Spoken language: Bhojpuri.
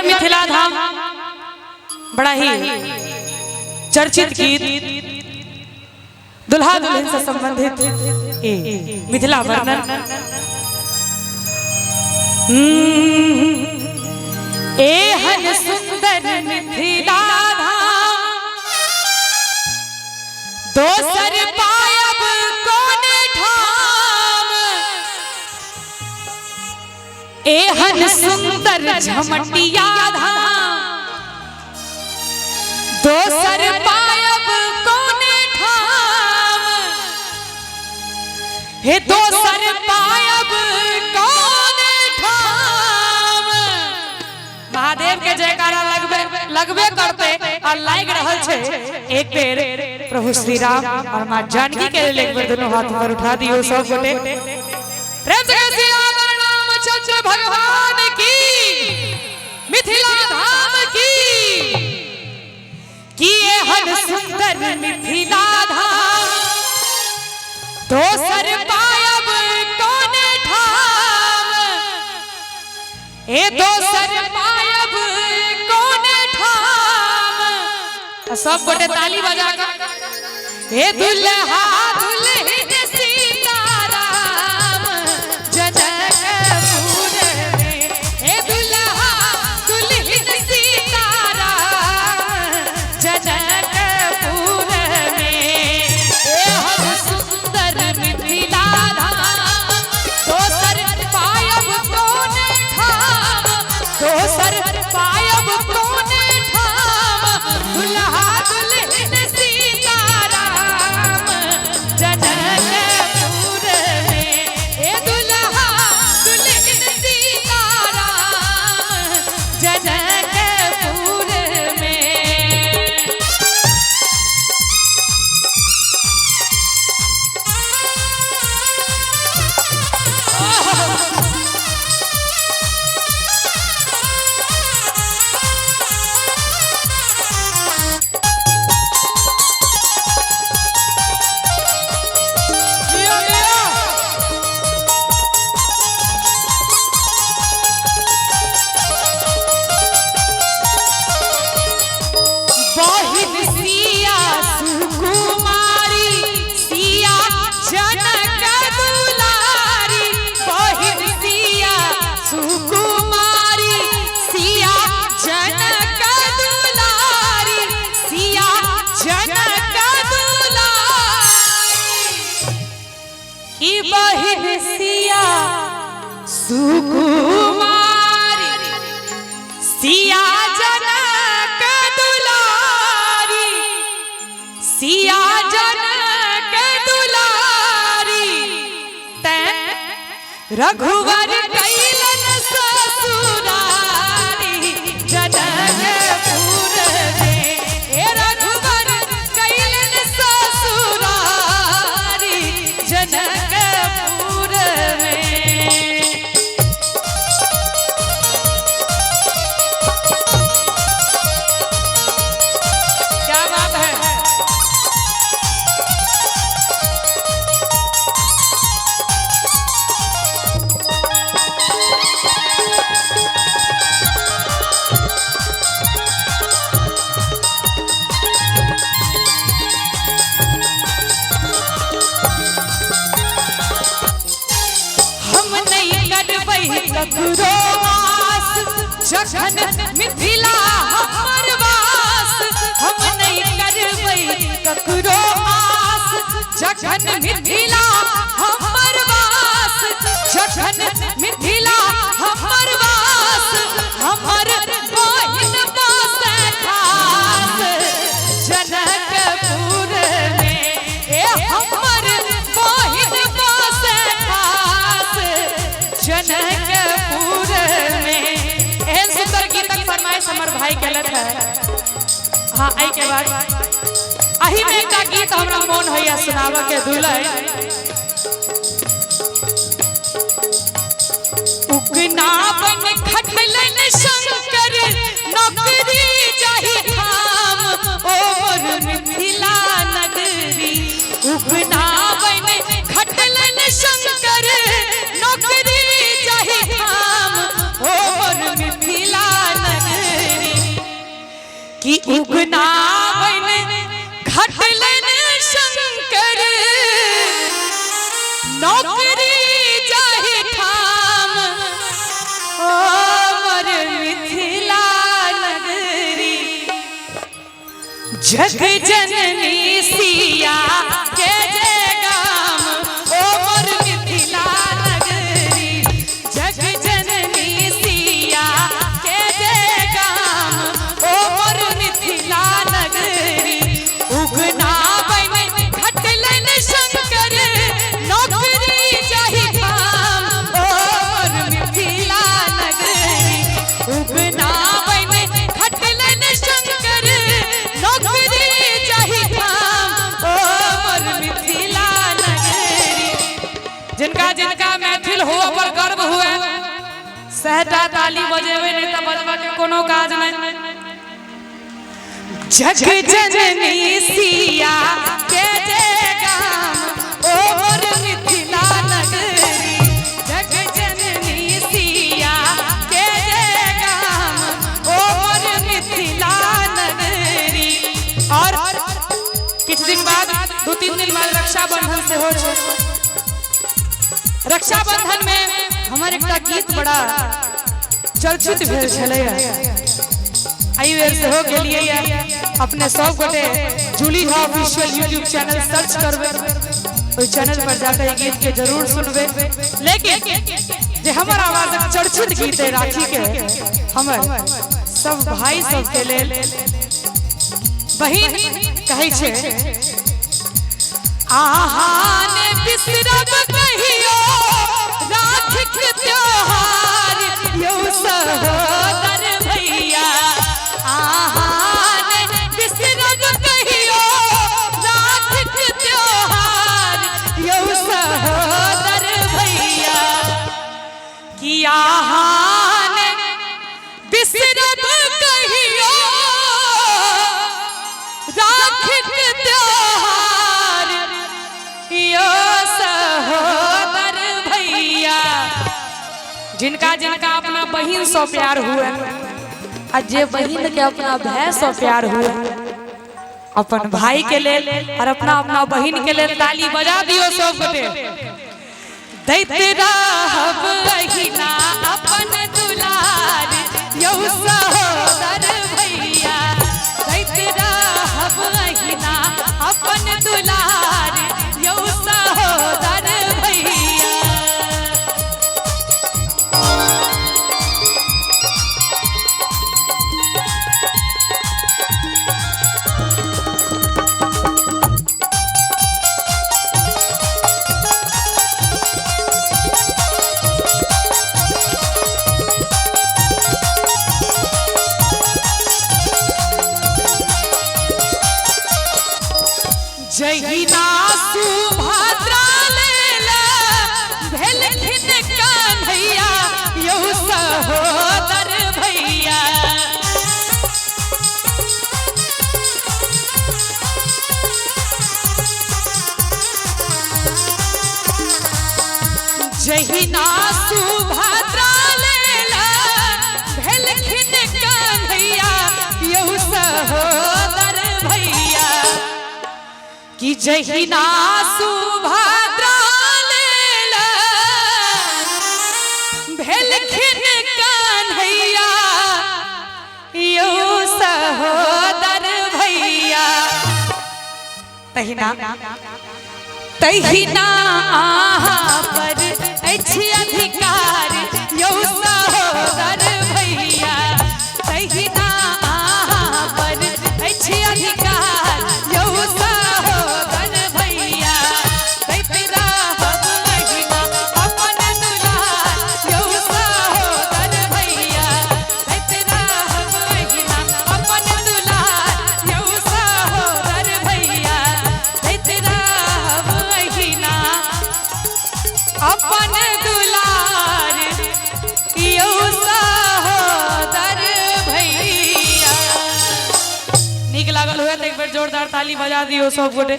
मिथिला धाम बड़ा ही चर्चित गीत दुल्हा दुल्हन से संबंधित मिथिला वर्णन। एहन सुंदर मिथिला धाम दोसर पायब कोन ठाम। एहन सुंदर झमटिया धाम दोसर पायब कोन ठाम। हे दोसर पायब कोन ठाम। महादेव के जयकारा लगबे करते और लाग रहल छे। एक बेर प्रभु श्री राम और मां जानकी के लिए एक बेर दोनों हाथ पर उठा दियो सब गोटे। प्रेम से श्री रामचंद्र भगवान की मिथिला धाम की एहन सुंदर मिथिला धाम दोसर पायब कोन ठाम। ए दोसर पायब कोन ठाम। सब गोटे ताली बजा कर हे दुल्हा दुल्हन सीताराम जनकपुर में। हे दुल्हा दुल्हन सीताराम जनकपुर में। एहन सुंदर मिथिला धाम दोसर पायब कोन ठाम। दोसर पायब कोन ठाम। दुल्हा दुल्हन सीताराम जनकपुर में। ए दुल्हा दुल्हन सीताराम जनकपुर में। बहिन सिया सुकुमारी सिया जनक दुलारी। बहिन सिया सुकुमारी सिया जनक दुलारी। सिया जनक दुलारी की बहिन सिया सुकुमारी सिया जनक दुलारी। सिया जनक दुलारी तैं रघुवर कैलन ससुरारी जनकपुर में। ए रघुवर कैलन ससुरारी जनकपुर में। क्या बात है। हम नहीं करबै ककरो आस जखन मिथिला हमर वास। हम नहीं करबै ककरो आस जखन मिथिला हमर वास। जखन मिथिला हमर वास। हमर बहिन बसे खास जनकपुर में। ए हमर बहिन बसे खास जनकपुर में। एहन सुंदर गीतक फरमाइश हमर भाई केलक है। हाँ आई के बाद अही में एक गीत हमरा मन होइया सुनावा के दुलै। उगना बन खटलन शंकर नौकरी जाहि धाम। ओ मोर मिथिला नगरी। उगना बन खटलन शंकर नौकरी जाहि धाम। ओ मोर मिथिला नगरी। कि उगना बन घटलन शंकर नौकरी जाहि ठाम और मिथिला नगरी जग जननी सिया के जय गाम और मिथिला नगरी जग जननी सिया के जय गाम और मिथिला नगरी उगना बन घटलन शंकर नौकरी जाहि ठाम और मिथिला नगरी उगना बन घटलन शंकर नौकरी जाहि ठाम और मिथिला नगरी। जिनका जिनका मैथिल हो पर गर्व हुए सहटा ताली बजेबे नहीं तो बजबा के कोनो काज नहीं। जग जननी सिया के जय गाम और मिथिला नगरी जग जननी सिया के जय गाम और मिथिला नगरी। और कुछ दिन बाद 2-3 दिन बाद रक्षाबंधन से हो रक्षाबंधन में हमारे एक गीत बड़ा चर्चित भेल छलैया आई बेर से हो गेलिए अपने सब गोटे Julie official YouTube channel search करबे ओई चैनल पर जाकर ये गीत के जरूर सुनबे। लेकिन जे हमर आवाज चर्चित गीत है राखी के हमर सब भाई सब के लेल बहिन कहै छै आहाने बिसरब कहियो राखीक त्योहार यौ सहोदर भैया आहाने बिसरब कहियो राखीक त्योहार यौ सहोदर भैया कि आहाने बिसरब कहियो राखीक त्योहार यो सहोदर भैया। जिनका जिनका अपना बहिन सो प्यार हुआ आज जे बहिन के अपना भाई सो प्यार हुआ अपन भाई के लेल और अपना अपना बहिन के लेल ताली बजा दियो सब गोटे। दैत रहब अहिना अपन दुलार यौ सहोदर भैया दैत रहब अहिना अपन दुलार यौ सहोदर भैया। जहिना सुभद्रा लेला भेलखिन कन्हैया यौ सहोदर भैया जहिना सुभद्रा लेला भेलखिन कन्हैया यौ सहोदर भैया कि जहिना सुभद्रा लेला भेलखिन कन्हैया यौ सहोदर भैया तहिना तहिना आहा पर अछि अधिकार यौ सहोदर भैया तहिना आहा पर अछि अधिकार यौ सहोदर भैया दैत रहब अहिना अपन दुलार यौ सहोदर भैया दैत रहब अहिना अपन दुलार यौ सहोदर भैया दैत रहब अहिना अपन दुलार यौ सहोदर भैया। नीक लागल हुए तो एक बार जोरदार ताली बजा दियो सब गोटे।